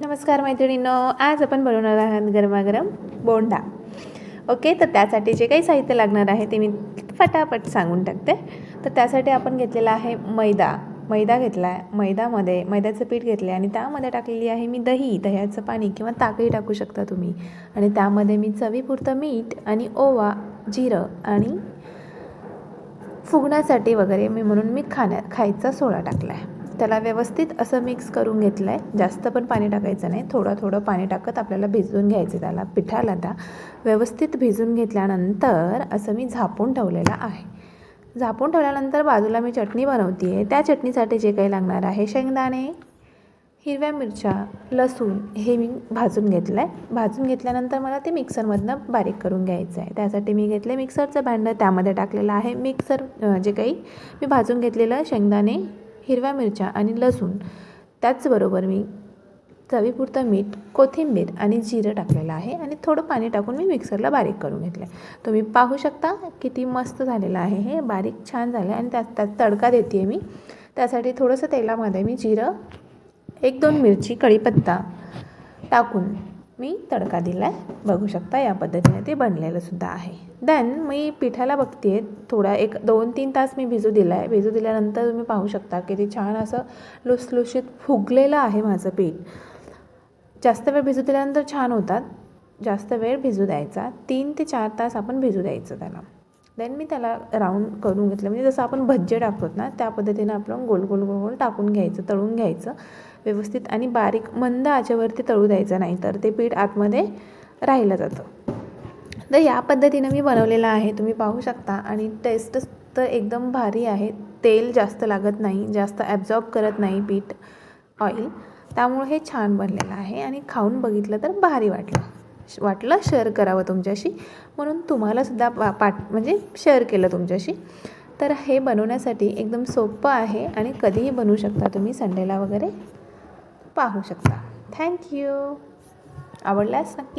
नमस्कार मैत्रिणींनो, आज आपण बनवणार आहोत गरमागरम बोंडा. ओके, तर त्यासाठी जे काही साहित्य लागणार आहे ते मी फटाफट सांगून टाकते. तर त्यासाठी आपण घेतलेला आहे मैदा घेतला आहे. मैद्याचं पीठ घेतलं आहे आणि त्यामध्ये टाकलेली आहे मी दह्याचं पाणी किंवा ताकही टाकू शकता तुम्ही. आणि त्यामध्ये मी चवीपुरतं मीठ आणि ओवा, जिरं आणि फुगण्यासाठी वगैरे म्हणून मी खायचा सोडा टाकला आहे. त्याला व्यवस्थित असं मिक्स करून घेतलं आहे. जास्त पण पाणी टाकायचं नाही, थोडं पाणी टाकत आपल्याला भिजवून घ्यायचं. त्याला पिठाला व्यवस्थित भिजून घेतल्यानंतर असं मी झापून ठेवलेलं आहे. झापून ठेवल्यानंतर बाजूला मी चटणी बनवते आहे. त्या चटणीसाठी जे काही लागणार आहे, शेंगदाणे, हिरव्या मिरच्या, लसूण हे मी भाजून घेतलं आहे. भाजून घेतल्यानंतर मला ते मिक्सरमधनं बारीक करून घ्यायचं आहे. त्यासाठी मी घेतलं मिक्सरचं भांडं, त्यामध्ये टाकलेलं आहे जे काही मी भाजून घेतलेलं शेंगदाणे, हिरव्या मिरच्या आणि लसूण. त्याचबरोबर मी चवीपुरतं मीठ, कोथिंबीर आणि जिरं टाकलेलं आहे आणि थोडं पाणी टाकून मी मिक्सरला बारीक करून घेतलं आहे. तुम्ही पाहू शकता किती मस्त झालेलं आहे. हे बारीक छान झालं आहे आणि त्यात तडका देते आहे मी. त्यासाठी थोडंसं तेलामध्ये मी जिरं, 1-2 मिरची, कढीपत्ता टाकून मी तडका दिला आहे. बघू शकता या पद्धतीने ते बनलेलं सुद्धा आहे. देन मी पिठाला बघते आहे, थोडा 1-2-3 तास मी भिजू दिला आहे. भिजू दिल्यानंतर तुम्ही पाहू शकता की ते छान असं लुसलुशीत फुगलेलं आहे माझं पीठ. जास्त वेळ भिजू दिल्यानंतर छान होतात. जास्त वेळ भिजू द्यायचा, 3 ते 4 तास आपण भिजू द्यायचं त्याला. देन मी त्याला राऊंड करून घेतलं, म्हणजे जसं आपण भज्जे टाकतो ना त्या पद्धतीनं आपण गोल टाकून घ्यायचं, तळून घ्यायचं व्यवस्थित आणि बारीक मंद आचेवरती तळू द्यायचं, नाही तर ते पीठ आतमध्ये राहिलं जातं. तर या पद्धतीनं मी बनवलेलं आहे, तुम्ही पाहू शकता. आणि टेस्ट तर एकदम भारी आहे. तेल जास्त लागत नाही, जास्त ॲब्झॉर्ब करत नाही पीठ ऑइल, त्यामुळे हे छान बनलेलं आहे. आणि खाऊन बघितलं तर भारी वाटलं शेअर करावं तुमच्याशी, म्हणून तुम्हालासुद्धा म्हणजे शेअर केलं तुमच्याशी. तर हे बनवण्यासाठी एकदम सोपं आहे आणि कधीही बनवू शकता तुम्ही, संडेला वगैरे पाहू शकता. थँक्यू. आवडल्यास नक्की